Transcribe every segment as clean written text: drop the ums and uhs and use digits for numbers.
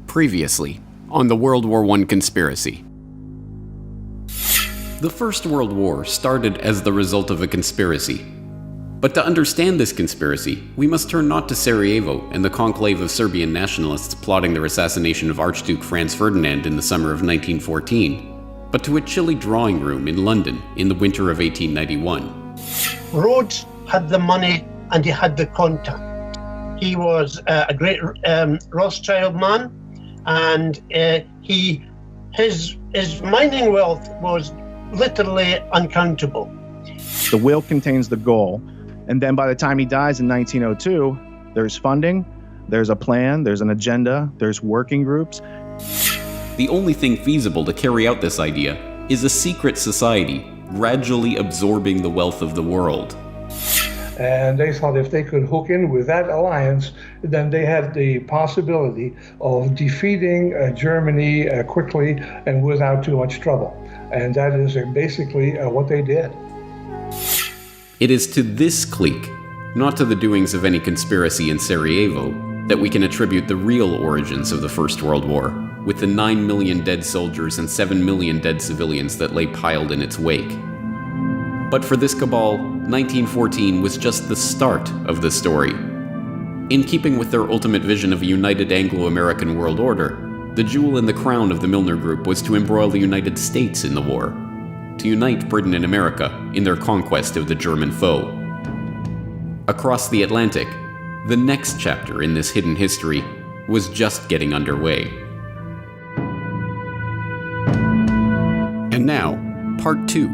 Previously, on the World War I conspiracy. The First World War started as the result of a conspiracy. But to understand this conspiracy, we must turn not to Sarajevo and the conclave of Serbian nationalists plotting their assassination of Archduke Franz Ferdinand in the summer of 1914, but to a chilly drawing room in London in the winter of 1891. Rhodes had the money and he had the contact. He was a great Rothschild man, and his mining wealth was literally uncountable. The will contains the goal, and then by the time he dies in 1902, there's funding, there's a plan, there's an agenda, there's working groups. The only thing feasible to carry out this idea is a secret society gradually absorbing the wealth of the world. And they thought if they could hook in with that alliance, then they had the possibility of defeating Germany quickly and without too much trouble. And that is basically what they did. It is to this clique, not to the doings of any conspiracy in Sarajevo, that we can attribute the real origins of the First World War, with the 9 million dead soldiers and 7 million dead civilians that lay piled in its wake. But for this cabal, 1914 was just the start of the story. In keeping with their ultimate vision of a united Anglo-American world order, the jewel in the crown of the Milner Group was to embroil the United States in the war, to unite Britain and America in their conquest of the German foe. Across the Atlantic, the next chapter in this hidden history was just getting underway. And now, part 2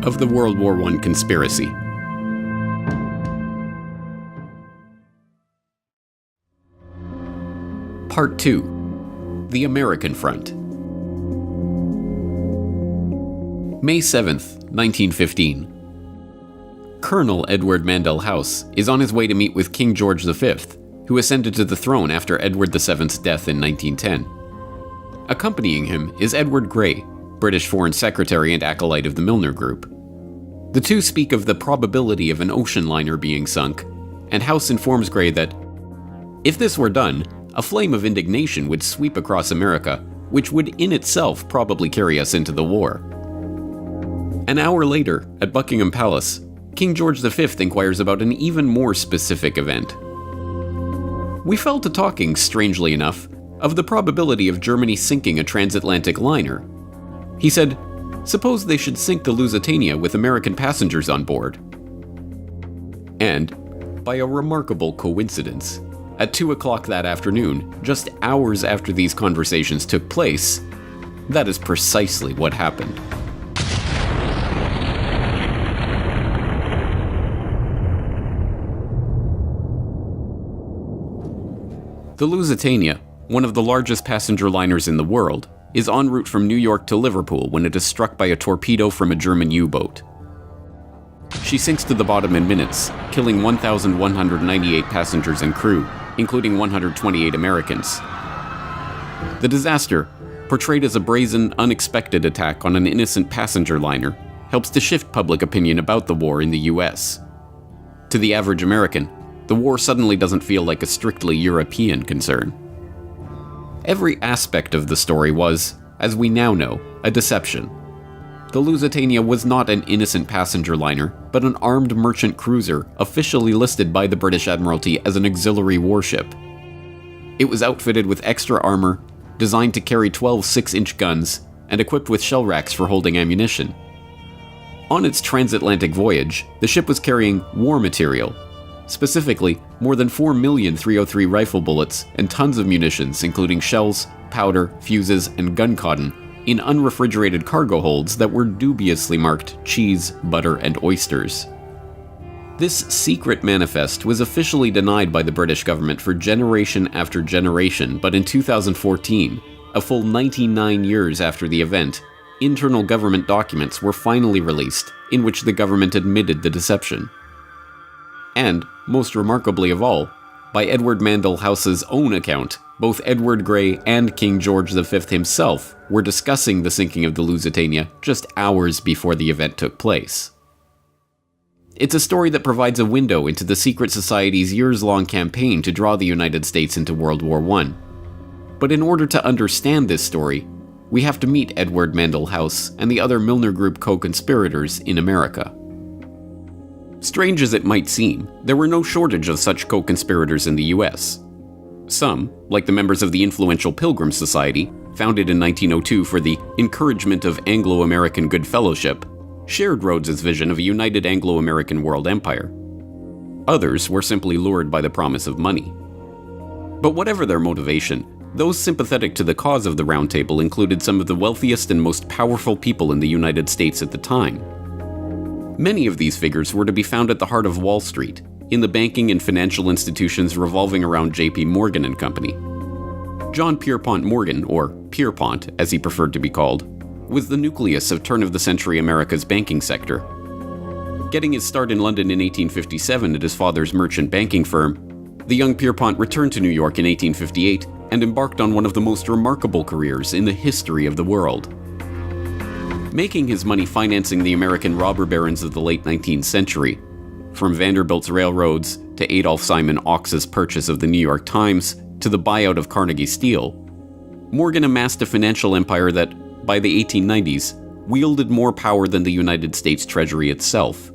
of the World War I conspiracy. Part 2. The American Front. May 7th, 1915. Colonel Edward Mandell House is on his way to meet with King George V, who ascended to the throne after Edward VII's death in 1910. Accompanying him is Edward Grey, British Foreign Secretary and acolyte of the Milner Group. The two speak of the probability of an ocean liner being sunk, and House informs Grey that, if this were done, a flame of indignation would sweep across America, which would in itself probably carry us into the war. An hour later, at Buckingham Palace, King George V inquires about an even more specific event. We fell to talking, strangely enough, of the probability of Germany sinking a transatlantic liner. He said, suppose they should sink the Lusitania with American passengers on board. And, by a remarkable coincidence, at 2 o'clock that afternoon, just hours after these conversations took place, that is precisely what happened. The Lusitania, one of the largest passenger liners in the world, is en route from New York to Liverpool when it is struck by a torpedo from a German U-boat. She sinks to the bottom in minutes, killing 1,198 passengers and crew, including 128 Americans. The disaster, portrayed as a brazen, unexpected attack on an innocent passenger liner, helps to shift public opinion about the war in the US. To the average American, the war suddenly doesn't feel like a strictly European concern. Every aspect of the story was, as we now know, a deception. The Lusitania was not an innocent passenger liner, but an armed merchant cruiser officially listed by the British Admiralty as an auxiliary warship. It was outfitted with extra armor, designed to carry 12 6-inch guns, and equipped with shell racks for holding ammunition. On its transatlantic voyage, the ship was carrying war material, specifically more than 4 million .303 rifle bullets and tons of munitions including shells, powder, fuses, and gun cotton in unrefrigerated cargo holds that were dubiously marked cheese, butter, and oysters. This secret manifest was officially denied by the British government for generation after generation, but in 2014, a full 99 years after the event, internal government documents were finally released in which the government admitted the deception. And, most remarkably of all, by Edward Mandell House's own account, both Edward Grey and King George V himself were discussing the sinking of the Lusitania just hours before the event took place. It's a story that provides a window into the secret society's years-long campaign to draw the United States into World War I. But in order to understand this story, we have to meet Edward Mandell House and the other Milner Group co-conspirators in America. Strange as it might seem, there were no shortage of such co-conspirators in the US. Some, like the members of the influential Pilgrim Society, founded in 1902 for the encouragement of Anglo-American good fellowship, shared Rhodes's vision of a united Anglo-American world empire. Others were simply lured by the promise of money. But whatever their motivation, those sympathetic to the cause of the Round Table included some of the wealthiest and most powerful people in the United States at the time. Many of these figures were to be found at the heart of Wall Street, in the banking and financial institutions revolving around J.P. Morgan and Company. John Pierpont Morgan, or Pierpont as he preferred to be called, was the nucleus of turn-of-the-century America's banking sector. Getting his start in London in 1857 at his father's merchant banking firm, the young Pierpont returned to New York in 1858 and embarked on one of the most remarkable careers in the history of the world. Making his money financing the American robber barons of the late 19th century, from Vanderbilt's railroads to Adolph Simon Ochs's purchase of the New York Times to the buyout of Carnegie Steel, Morgan amassed a financial empire that, by the 1890s, wielded more power than the United States Treasury itself.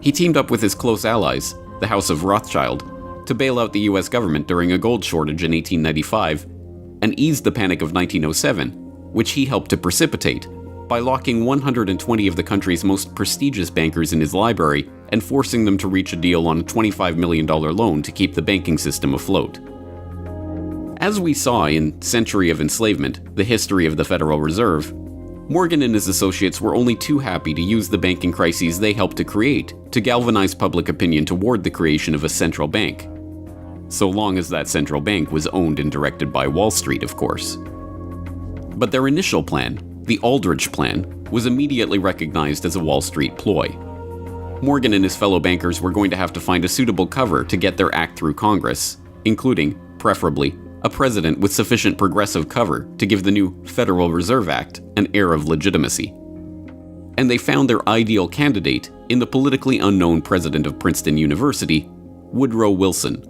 He teamed up with his close allies, the House of Rothschild, to bail out the US government during a gold shortage in 1895 and ease the Panic of 1907, which he helped to precipitate by locking 120 of the country's most prestigious bankers in his library and forcing them to reach a deal on a $25 million loan to keep the banking system afloat. As we saw in Century of Enslavement, the history of the Federal Reserve, Morgan and his associates were only too happy to use the banking crises they helped to create to galvanize public opinion toward the creation of a central bank. So long as that central bank was owned and directed by Wall Street, of course. But their initial plan, the Aldrich Plan, was immediately recognized as a Wall Street ploy. Morgan and his fellow bankers were going to have to find a suitable cover to get their act through Congress, including, preferably, a president with sufficient progressive cover to give the new Federal Reserve Act an air of legitimacy. And they found their ideal candidate in the politically unknown president of Princeton University, Woodrow Wilson,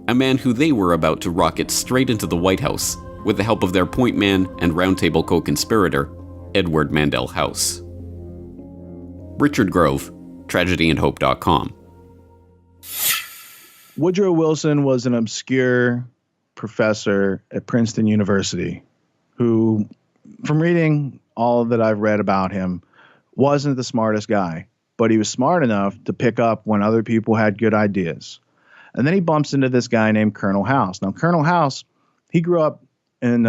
a man who they were about to rocket straight into the White House with the help of their point man and Round Table co-conspirator, Edward Mandell House. Richard Grove, TragedyAndHope.com. Woodrow Wilson was an obscure professor at Princeton University who, from reading all that I've read about him, wasn't the smartest guy, but he was smart enough to pick up when other people had good ideas. And then he bumps into this guy named Colonel House. Now, Colonel House, he grew up in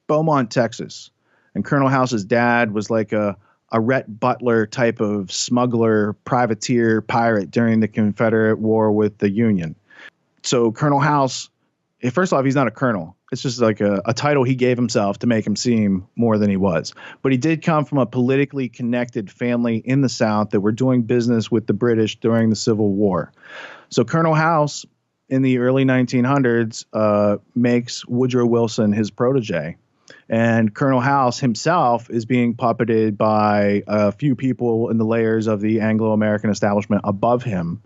Beaumont, Texas. And Colonel House's dad was like a Rhett Butler type of smuggler, privateer, pirate during the Confederate War with the Union. So Colonel House, first off, he's not a colonel. It's just like a title he gave himself to make him seem more than he was. But he did come from a politically connected family in the South that were doing business with the British during the Civil War. So Colonel House, in the early 1900s, makes Woodrow Wilson his protege. And Colonel House himself is being puppeted by a few people in the layers of the Anglo-American establishment above him.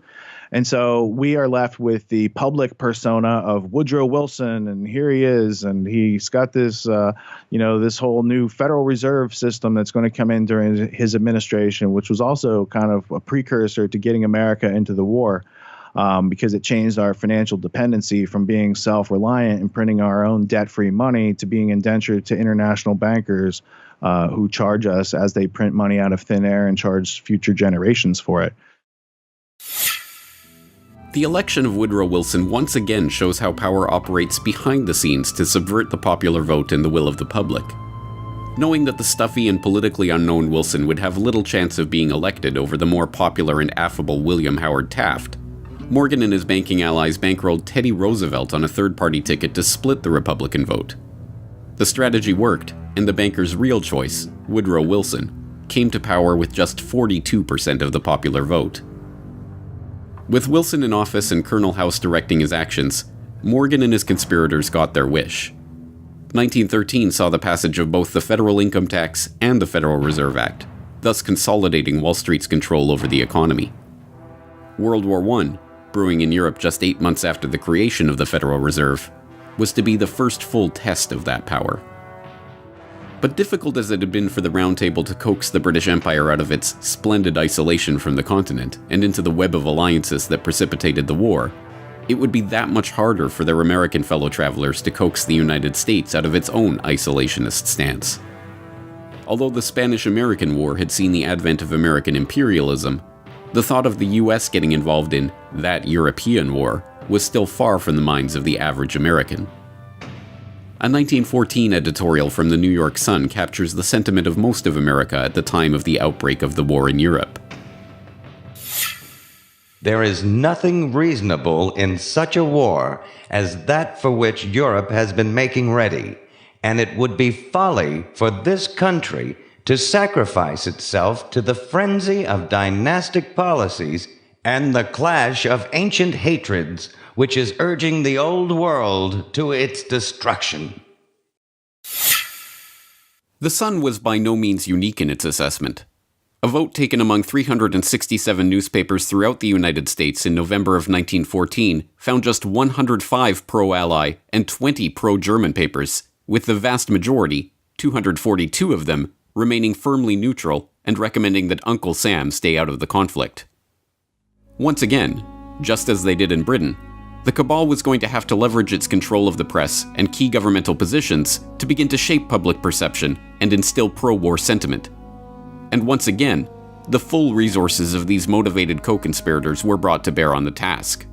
And so we are left with the public persona of Woodrow Wilson, and here he is, and he's got this, this whole new Federal Reserve system that's going to come in during his administration, which was also kind of a precursor to getting America into the war. Because it changed our financial dependency from being self-reliant and printing our own debt-free money to being indentured to international bankers who charge us as they print money out of thin air and charge future generations for it. The election of Woodrow Wilson once again shows how power operates behind the scenes to subvert the popular vote and the will of the public. Knowing that the stuffy and politically unknown Wilson would have little chance of being elected over the more popular and affable William Howard Taft, Morgan and his banking allies bankrolled Teddy Roosevelt on a third-party ticket to split the Republican vote. The strategy worked, and the banker's real choice, Woodrow Wilson, came to power with just 42% of the popular vote. With Wilson in office and Colonel House directing his actions, Morgan and his conspirators got their wish. 1913 saw the passage of both the Federal Income Tax and the Federal Reserve Act, thus consolidating Wall Street's control over the economy. World War I, brewing in Europe just 8 months after the creation of the Federal Reserve, was to be the first full test of that power. But difficult as it had been for the Round Table to coax the British Empire out of its splendid isolation from the continent and into the web of alliances that precipitated the war, it would be that much harder for their American fellow travelers to coax the United States out of its own isolationist stance. Although the Spanish-American War had seen the advent of American imperialism, the thought of the US getting involved in that European war was still far from the minds of the average American. A 1914 editorial from the New York Sun captures the sentiment of most of America at the time of the outbreak of the war in Europe. There is nothing reasonable in such a war as that for which Europe has been making ready, and it would be folly for this country to sacrifice itself to the frenzy of dynastic policies and the clash of ancient hatreds which is urging the old world to its destruction. The Sun was by no means unique in its assessment. A vote taken among 367 newspapers throughout the United States in November of 1914 found just 105 pro-Ally and 20 pro-German papers, with the vast majority, 242 of them, remaining firmly neutral and recommending that Uncle Sam stay out of the conflict. Once again, just as they did in Britain, the cabal was going to have to leverage its control of the press and key governmental positions to begin to shape public perception and instill pro-war sentiment. And once again, the full resources of these motivated co-conspirators were brought to bear on the task.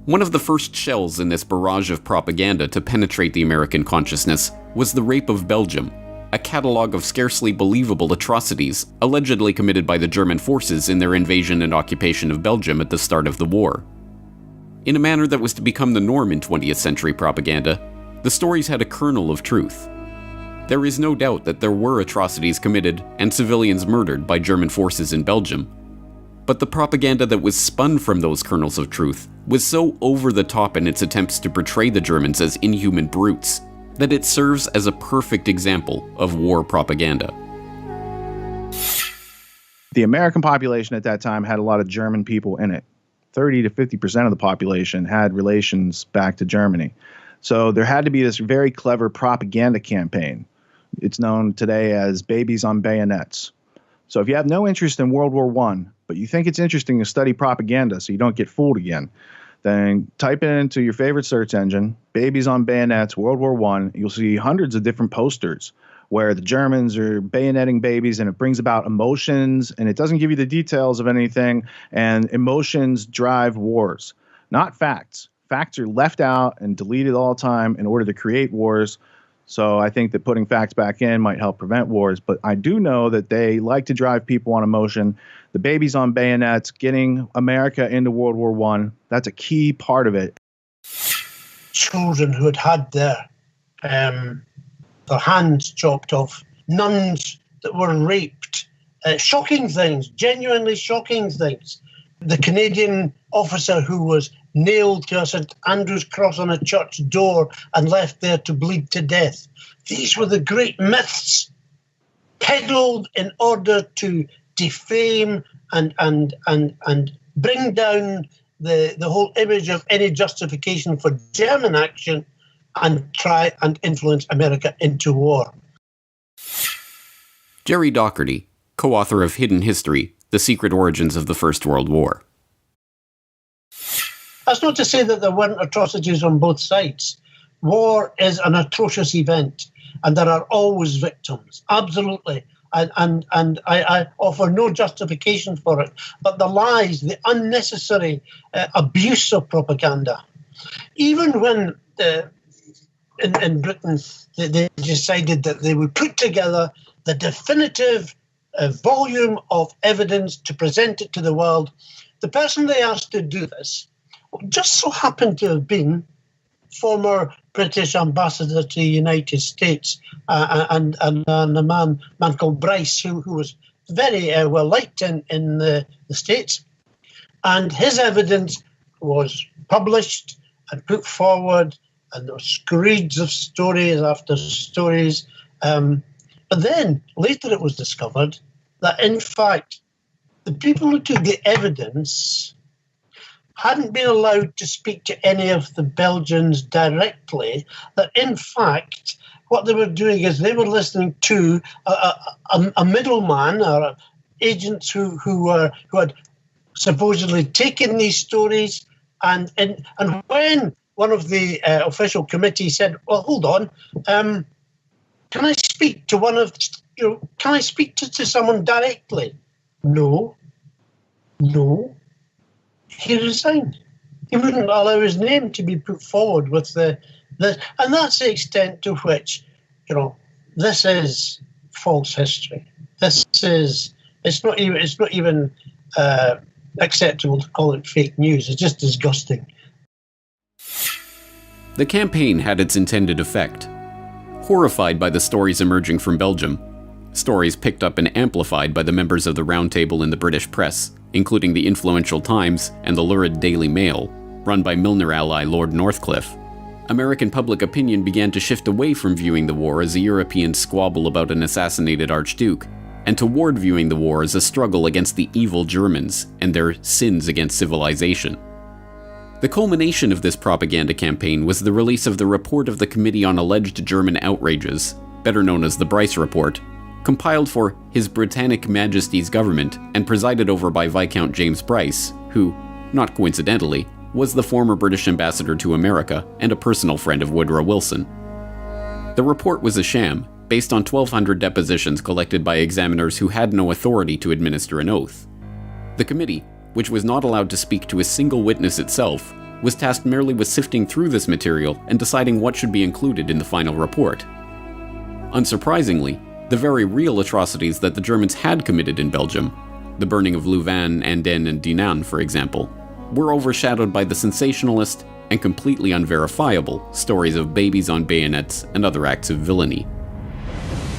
One of the first shells in this barrage of propaganda to penetrate the American consciousness was the Rape of Belgium, a catalogue of scarcely believable atrocities allegedly committed by the German forces in their invasion and occupation of Belgium at the start of the war. In a manner that was to become the norm in 20th century propaganda, the stories had a kernel of truth. There is no doubt that there were atrocities committed and civilians murdered by German forces in Belgium. But the propaganda that was spun from those kernels of truth was so over the top in its attempts to portray the Germans as inhuman brutes that it serves as a perfect example of war propaganda. The American population at that time had a lot of German people in it. 30 to 50% of the population had relations back to Germany. So there had to be this very clever propaganda campaign. It's known today as Babies on Bayonets. So if you have no interest in World War I, but you think it's interesting to study propaganda so you don't get fooled again, then type it into your favorite search engine, Babies on Bayonets, World War I. You'll see hundreds of different posters where the Germans are bayoneting babies, and it brings about emotions, and it doesn't give you the details of anything, and emotions drive wars, not facts. Facts are left out and deleted all the time in order to create wars. So I think that putting facts back in might help prevent wars. But I do know that they like to drive people on emotion. The Babies on Bayonets, getting America into World War I, that's a key part of it. Children who had their hands chopped off, nuns that were raped, shocking things, genuinely shocking things. The Canadian officer who was nailed to a St. Andrew's cross on a church door and left there to bleed to death. These were the great myths peddled in order to defame and bring down the whole image of any justification for German action and try and influence America into war. Jerry Docherty, co-author of Hidden History, The Secret Origins of the First World War. That's not to say that there weren't atrocities on both sides. War is an atrocious event, and there are always victims, absolutely. And I offer no justification for it. But the lies, the unnecessary abuse of propaganda, even when in Britain they decided that they would put together the definitive volume of evidence to present it to the world, the person they asked to do this just so happened to have been former British ambassador to the United States and a man called Bryce, who was very well liked in the States. And his evidence was published and put forward, and there were screeds of stories after stories. But then later it was discovered that, in fact, the people who took the evidence hadn't been allowed to speak to any of the Belgians directly, that in fact what they were doing is they were listening to a middleman or agents who had supposedly taken these stories, and when one of the official committee said, "Well, hold on, can I speak to can I speak to someone directly?" No. He resigned. He wouldn't allow his name to be put forward with the and that's the extent to which, this is false history. It's not even acceptable to call it fake news. It's just disgusting. The campaign had its intended effect. Horrified by the stories emerging from Belgium, stories picked up and amplified by the members of the Round Table in the British press, including the influential Times and the lurid Daily Mail, run by Milner ally Lord Northcliffe, American public opinion began to shift away from viewing the war as a European squabble about an assassinated Archduke, and toward viewing the war as a struggle against the evil Germans and their sins against civilization. The culmination of this propaganda campaign was the release of the report of the Committee on Alleged German Outrages, better known as the Bryce Report, compiled for His Britannic Majesty's government and presided over by Viscount James Bryce, who, not coincidentally, was the former British ambassador to America and a personal friend of Woodrow Wilson. The report was a sham, based on 1,200 depositions collected by examiners who had no authority to administer an oath. The committee, which was not allowed to speak to a single witness itself, was tasked merely with sifting through this material and deciding what should be included in the final report. Unsurprisingly, the very real atrocities that the Germans had committed in Belgium, the burning of Louvain, Andenne, and Dinant, for example, were overshadowed by the sensationalist and completely unverifiable stories of babies on bayonets and other acts of villainy.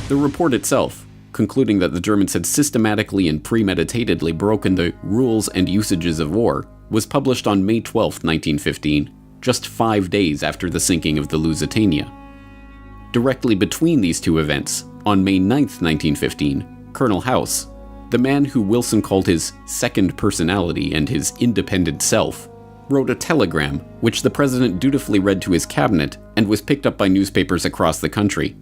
The report itself, concluding that the Germans had systematically and premeditatedly broken the rules and usages of war, was published on May 12, 1915, just 5 days after the sinking of the Lusitania. Directly between these two events, on May 9, 1915, Colonel House, the man who Wilson called his second personality and his independent self, wrote a telegram which the president dutifully read to his cabinet and was picked up by newspapers across the country.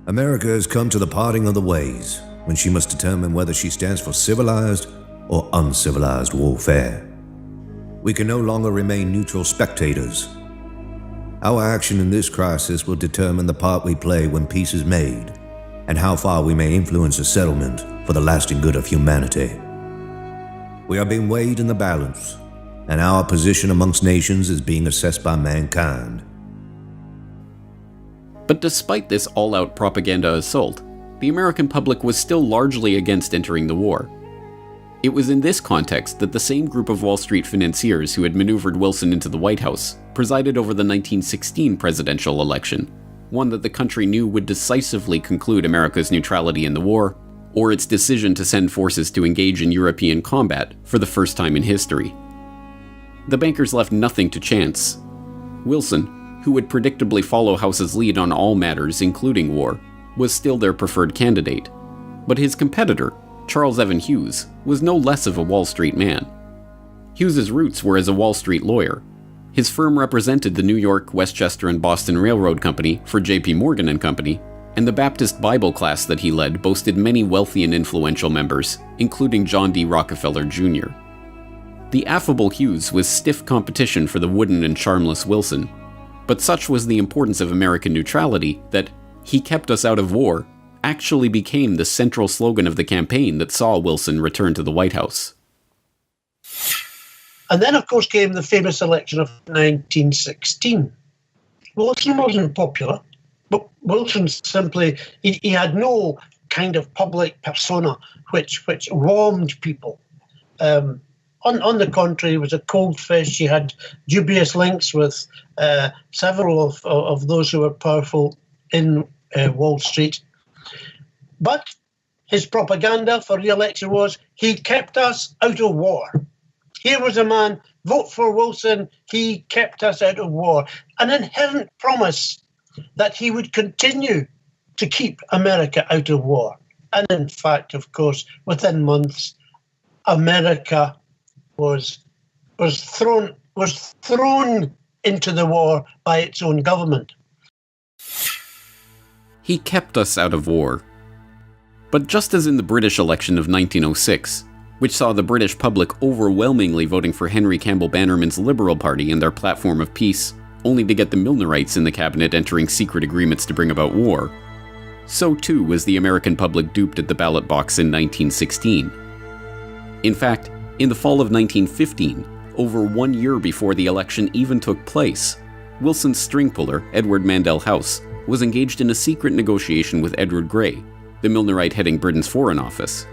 America has come to the parting of the ways when she must determine whether she stands for civilized or uncivilized warfare. We can no longer remain neutral spectators. Our action in this crisis will determine the part we play when peace is made, and how far we may influence a settlement for the lasting good of humanity. We are being weighed in the balance, and our position amongst nations is being assessed by mankind. But despite this all-out propaganda assault, the American public was still largely against entering the war. It was in this context that the same group of Wall Street financiers who had maneuvered Wilson into the White House presided over the 1916 presidential election, one that the country knew would decisively conclude America's neutrality in the war, or its decision to send forces to engage in European combat for the first time in history. The bankers left nothing to chance. Wilson, who would predictably follow House's lead on all matters, including war, was still their preferred candidate. But his competitor, Charles Evan Hughes, was no less of a Wall Street man. Hughes's roots were as a Wall Street lawyer. His firm represented the New York, Westchester, and Boston Railroad Company for J.P. Morgan and Company, and the Baptist Bible class that he led boasted many wealthy and influential members, including John D. Rockefeller Jr. The affable Hughes was stiff competition for the wooden and charmless Wilson, but such was the importance of American neutrality that "He kept us out of war" actually became the central slogan of the campaign that saw Wilson return to the White House. And then, of course, came the famous election of 1916. Wilson wasn't popular, but Wilson simply, he had no kind of public persona which warmed people. On the contrary, he was a cold fish. He had dubious links with several of those who were powerful in Wall Street. But his propaganda for re-election was, he kept us out of war. Here was a man, vote for Wilson, he kept us out of war. An inherent promise that he would continue to keep America out of war. And in fact, of course, within months, America was was thrown into the war by its own government. He kept us out of war. But just as in the British election of 1906, which saw the British public overwhelmingly voting for Henry Campbell Bannerman's Liberal Party and their platform of peace, only to get the Milnerites in the cabinet entering secret agreements to bring about war, so too was the American public duped at the ballot box in 1916. In fact, in the fall of 1915, over 1 year before the election even took place, Wilson's string puller, Edward Mandell House, was engaged in a secret negotiation with Edward Grey, the Milnerite heading Britain's Foreign Office.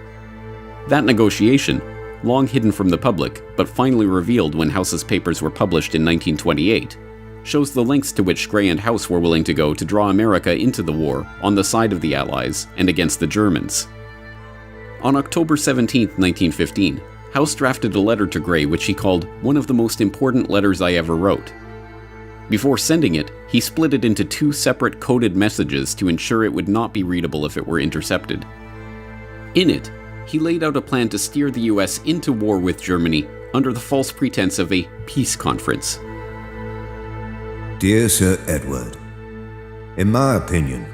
That negotiation, long hidden from the public, but finally revealed when House's papers were published in 1928, shows the lengths to which Grey and House were willing to go to draw America into the war on the side of the Allies and against the Germans. On October 17, 1915, House drafted a letter to Grey which he called one of the most important letters I ever wrote. Before sending it, he split it into 2 separate coded messages to ensure it would not be readable if it were intercepted. In it, he laid out a plan to steer the US into war with Germany under the false pretense of a peace conference. Dear Sir Edward, in my opinion,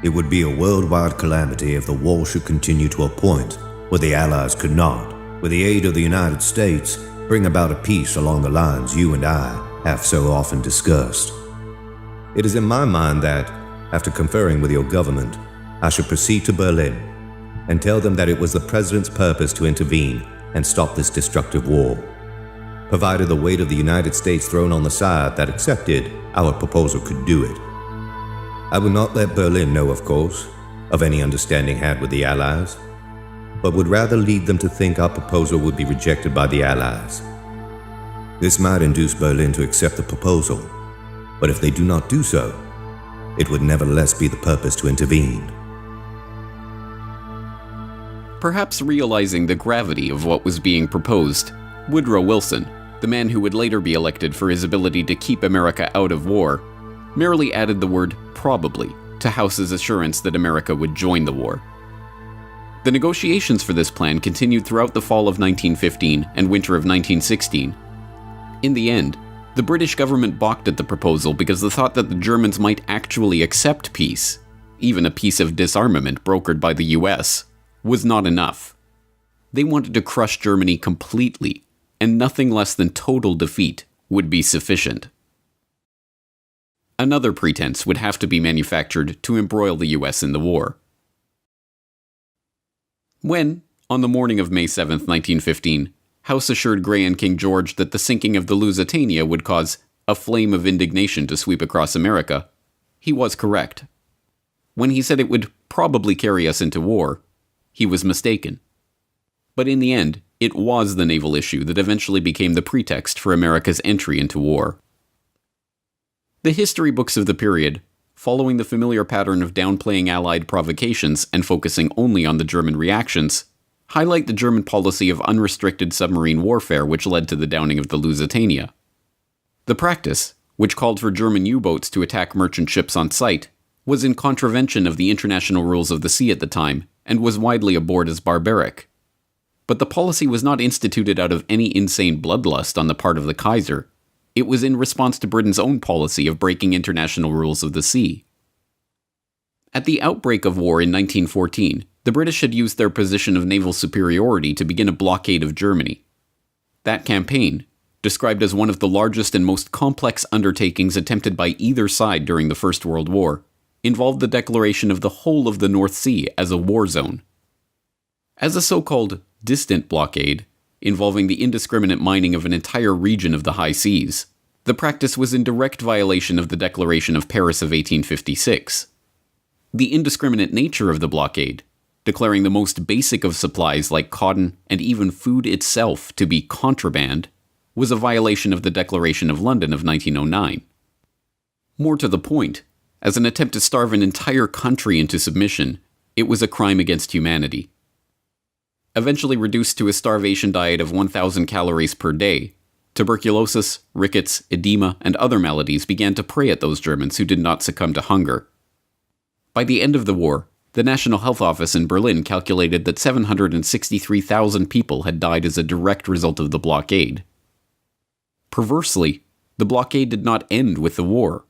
it would be a worldwide calamity if the war should continue to a point where the Allies could not, with the aid of the United States, bring about a peace along the lines you and I have so often discussed. It is in my mind that, after conferring with your government, I should proceed to Berlin and tell them that it was the President's purpose to intervene and stop this destructive war, provided the weight of the United States thrown on the side that accepted our proposal could do it. I would not let Berlin know, of course, of any understanding had with the Allies, but would rather lead them to think our proposal would be rejected by the Allies. This might induce Berlin to accept the proposal, but if they do not do so, it would nevertheless be the purpose to intervene. Perhaps realizing the gravity of what was being proposed, Woodrow Wilson, the man who would later be elected for his ability to keep America out of war, merely added the word probably to House's assurance that America would join the war. The negotiations for this plan continued throughout the fall of 1915 and winter of 1916. In the end, the British government balked at the proposal because the thought that the Germans might actually accept peace, even a peace of disarmament brokered by the US, was not enough. They wanted to crush Germany completely, and nothing less than total defeat would be sufficient. Another pretense would have to be manufactured to embroil the US in the war. When, on the morning of May 7, 1915, House assured Grey and King George that the sinking of the Lusitania would cause a flame of indignation to sweep across America, he was correct. When he said it would probably carry us into war, he was mistaken. But in the end, it was the naval issue that eventually became the pretext for America's entry into war. The history books of the period, following the familiar pattern of downplaying Allied provocations and focusing only on the German reactions, highlight the German policy of unrestricted submarine warfare which led to the downing of the Lusitania. The practice, which called for German U-boats to attack merchant ships on sight, was in contravention of the international rules of the sea at the time and was widely abhorred as barbaric. But the policy was not instituted out of any insane bloodlust on the part of the Kaiser. It was in response to Britain's own policy of breaking international rules of the sea. At the outbreak of war in 1914, the British had used their position of naval superiority to begin a blockade of Germany. That campaign, described as one of the largest and most complex undertakings attempted by either side during the First World War, involved the declaration of the whole of the North Sea as a war zone. As a so-called distant blockade, involving the indiscriminate mining of an entire region of the high seas, the practice was in direct violation of the Declaration of Paris of 1856. The indiscriminate nature of the blockade, declaring the most basic of supplies like cotton and even food itself to be contraband, was a violation of the Declaration of London of 1909. More to the point, as an attempt to starve an entire country into submission, it was a crime against humanity. Eventually reduced to a starvation diet of 1,000 calories per day, tuberculosis, rickets, edema, and other maladies began to prey at those Germans who did not succumb to hunger. By the end of the war, the National Health Office in Berlin calculated that 763,000 people had died as a direct result of the blockade. Perversely, the blockade did not end with the war.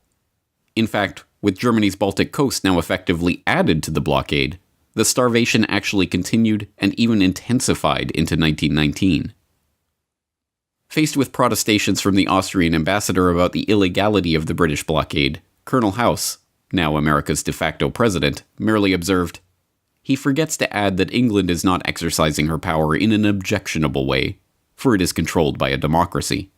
In fact, with Germany's Baltic coast now effectively added to the blockade, the starvation actually continued and even intensified into 1919. Faced with protestations from the Austrian ambassador about the illegality of the British blockade, Colonel House, now America's de facto president, merely observed, "He forgets to add that England is not exercising her power in an objectionable way, for it is controlled by a democracy."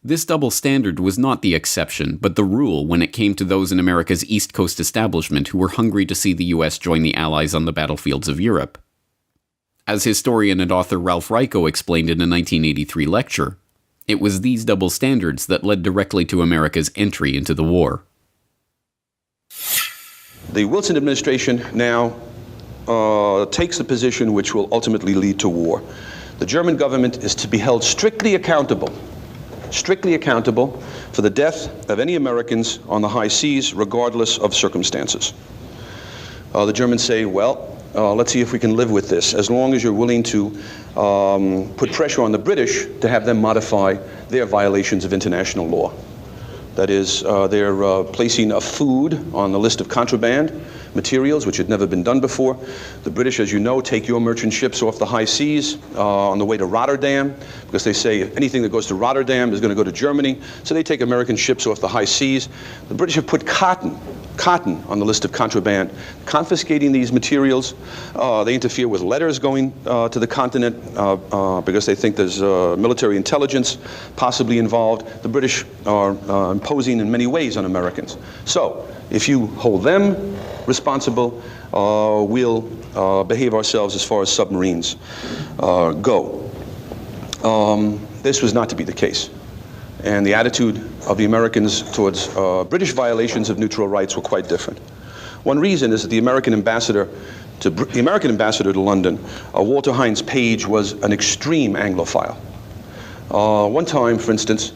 This double standard was not the exception, but the rule when it came to those in America's East Coast establishment who were hungry to see the US join the Allies on the battlefields of Europe. As historian and author Ralph Raico explained in a 1983 lecture, it was these double standards that led directly to America's entry into the war. The Wilson administration now takes the position which will ultimately lead to war. The German government is to be held strictly accountable for the death of any Americans on the high seas, regardless of circumstances. The Germans say, well, let's see if we can live with this, as long as you're willing to put pressure on the British to have them modify their violations of international law. That is, they're placing a food on the list of contraband materials, which had never been done before. The British, as you know, take your merchant ships off the high seas on the way to Rotterdam, because they say anything that goes to Rotterdam is going to go to Germany. So they take American ships off the high seas. The British have put cotton on the list of contraband, confiscating these materials. They interfere with letters going to the continent because they think there's military intelligence possibly involved. The British are imposing in many ways on Americans. So if you hold them responsible, we'll behave ourselves as far as submarines go. This was not to be the case. And the attitude of the Americans towards British violations of neutral rights were quite different. One reason is that the American ambassador to London, Walter Hines Page, was an extreme Anglophile. One time, for instance,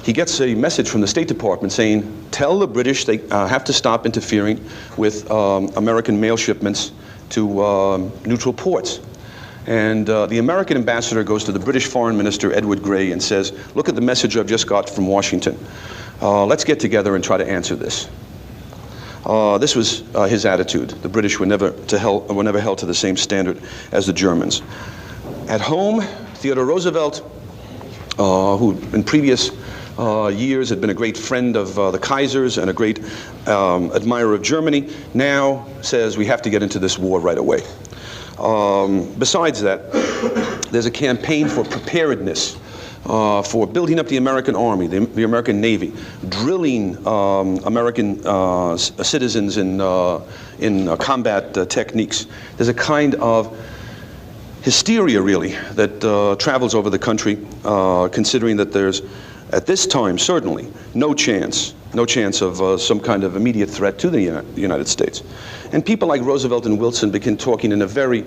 he gets a message from the State Department saying, tell the British they have to stop interfering with American mail shipments to neutral ports. And the American ambassador goes to the British Foreign Minister, Edward Grey, and says, look at the message I've just got from Washington. Let's get together and try to answer this. This was his attitude. The British were never held to the same standard as the Germans. At home, Theodore Roosevelt, who in previous years had been a great friend of the Kaisers and a great admirer of Germany, now says we have to get into this war right away. Besides that, there's a campaign for preparedness, for building up the American Army, the American Navy, drilling American citizens in combat techniques. There's a kind of hysteria, really, that travels over the country, considering that there's, at this time, certainly, no chance of some kind of immediate threat to the United States. And people like Roosevelt and Wilson begin talking in a very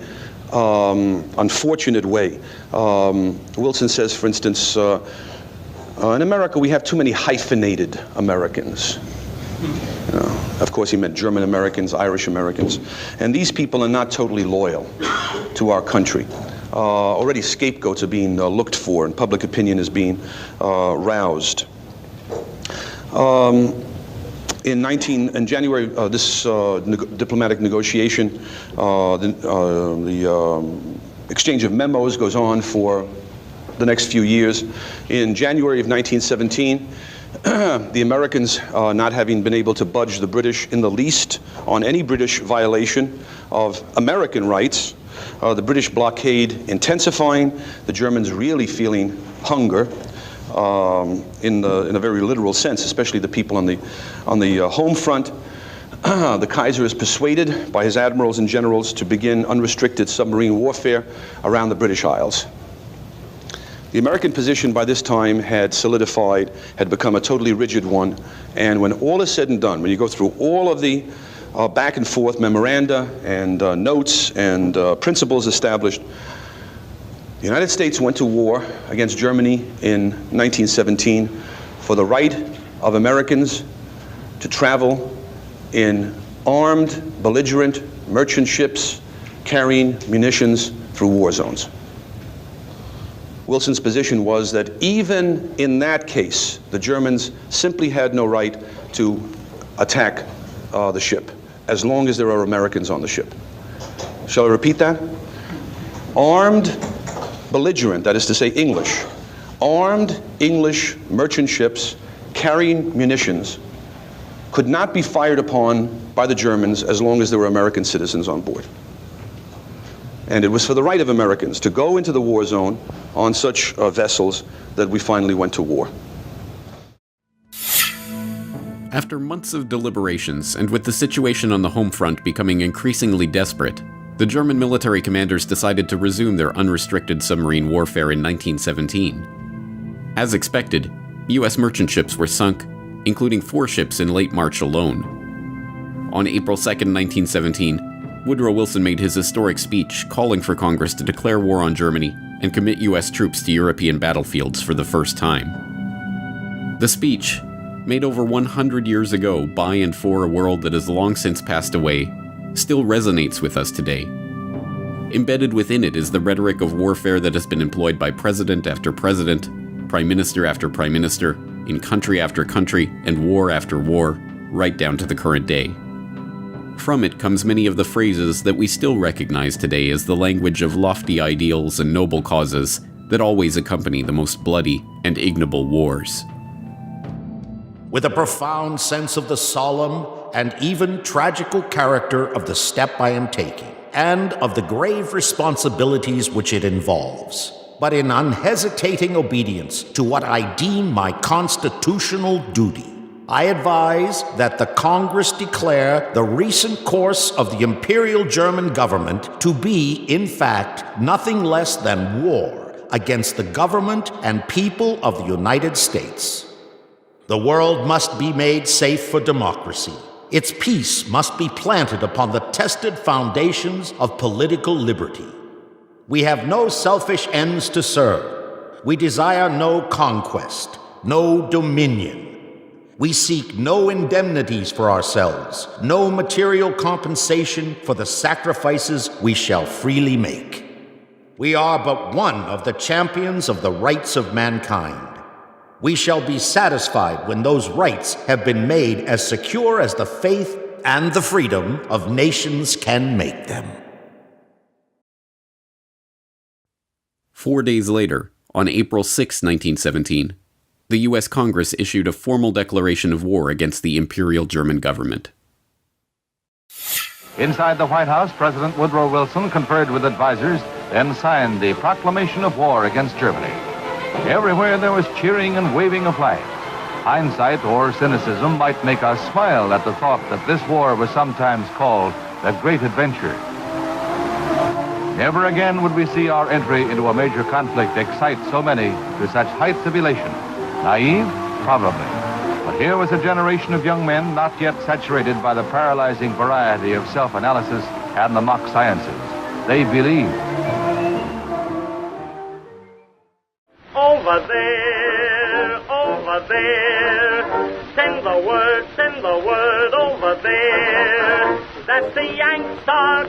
unfortunate way. Wilson says, for instance, in America we have too many hyphenated Americans. Of course he meant German Americans, Irish Americans. And these people are not totally loyal to our country. Already scapegoats are being looked for, and public opinion is being roused. In January, this diplomatic negotiation, the exchange of memos goes on for the next few years. In January of 1917, the Americans, not having been able to budge the British in the least on any British violation of American rights, the British blockade intensifying, the Germans really feeling hunger. In a very literal sense, especially the people on the home front. The Kaiser is persuaded by his admirals and generals to begin unrestricted submarine warfare around the British Isles. The American position by this time had solidified, had become a totally rigid one, and when all is said and done, when you go through all of the back and forth memoranda and notes and principles established, the United States went to war against Germany in 1917 for the right of Americans to travel in armed, belligerent merchant ships carrying munitions through war zones. Wilson's position was that even in that case, the Germans simply had no right to attack the ship, as long as there are Americans on the ship. Shall I repeat that? Armed, belligerent, that is to say English, armed English merchant ships carrying munitions could not be fired upon by the Germans as long as there were American citizens on board. And it was for the right of Americans to go into the war zone on such vessels that we finally went to war. After months of deliberations, and with the situation on the home front becoming increasingly desperate, the German military commanders decided to resume their unrestricted submarine warfare in 1917. As expected, U.S. merchant ships were sunk, including 4 ships in late March alone. On April 2, 1917, Woodrow Wilson made his historic speech calling for Congress to declare war on Germany and commit U.S. troops to European battlefields for the first time. The speech, made over 100 years ago by and for a world that has long since passed away, still resonates with us today. Embedded within it is the rhetoric of warfare that has been employed by president after president, prime minister after prime minister, in country after country, and war after war, right down to the current day. From it comes many of the phrases that we still recognize today as the language of lofty ideals and noble causes that always accompany the most bloody and ignoble wars. With a profound sense of the solemn and even tragical character of the step I am taking, and of the grave responsibilities which it involves, but in unhesitating obedience to what I deem my constitutional duty, I advise that the Congress declare the recent course of the Imperial German government to be, in fact, nothing less than war against the government and people of the United States. The world must be made safe for democracy. Its peace must be planted upon the tested foundations of political liberty. We have no selfish ends to serve. We desire no conquest, no dominion. We seek no indemnities for ourselves, no material compensation for the sacrifices we shall freely make. We are but one of the champions of the rights of mankind. We shall be satisfied when those rights have been made as secure as the faith and the freedom of nations can make them. 4 days later, on April 6, 1917, the U.S. Congress issued a formal declaration of war against the Imperial German government. Inside the White House, President Woodrow Wilson conferred with advisors, then signed the proclamation of war against Germany. Everywhere there was cheering and waving of flags. Hindsight or cynicism might make us smile at the thought that this war was sometimes called the Great Adventure. Never again would we see our entry into a major conflict excite so many to such heights of elation. Naive? Probably. But here was a generation of young men not yet saturated by the paralyzing variety of self-analysis and the mock sciences. They believed. Over there, send the word over there, that the Yanks are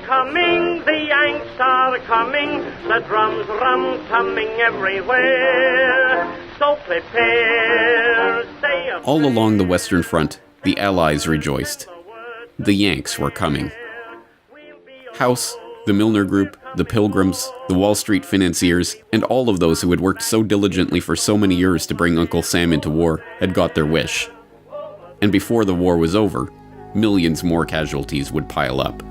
coming, the drums rum-tumming everywhere, so prepare, stay up. All along the Western Front, the Allies rejoiced. The Yanks were coming. House, the Milner Group, the Pilgrims, the Wall Street financiers, and all of those who had worked so diligently for so many years to bring Uncle Sam into war had got their wish. And before the war was over, millions more casualties would pile up.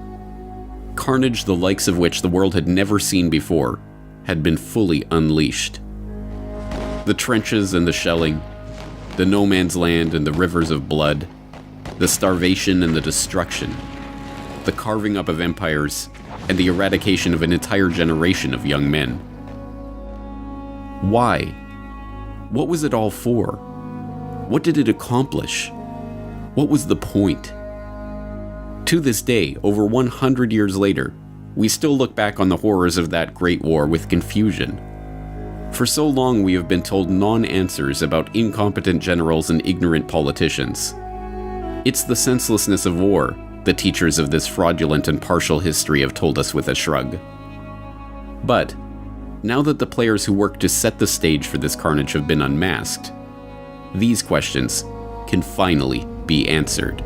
Carnage the likes of which the world had never seen before had been fully unleashed. The trenches and the shelling, the no man's land and the rivers of blood, the starvation and the destruction, the carving up of empires, and the eradication of an entire generation of young men. Why? What was it all for? What did it accomplish? What was the point? To this day, over 100 years later, we still look back on the horrors of that great war with confusion. For so long we have been told non-answers about incompetent generals and ignorant politicians. It's the senselessness of war the teachers of this fraudulent and partial history have told us with a shrug. But Now that the players who worked to set the stage for this carnage have been unmasked, these questions can finally be answered.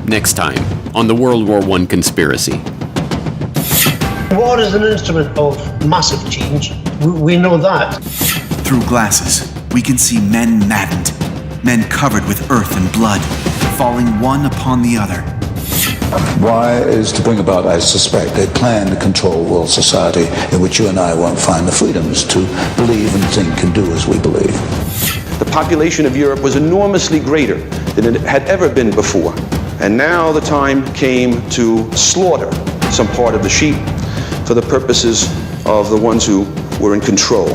Next time on the World War I Conspiracy. War is an instrument of massive change. We know that. Through glasses, we can see men maddened, men covered with earth and blood, falling one upon the other. Why is to bring about, I suspect, a plan to control world society in which you and I won't find the freedoms to believe and think and do as we believe. The population of Europe was enormously greater than it had ever been before. And now the time came to slaughter some part of the sheep for the purposes of the ones who were in control.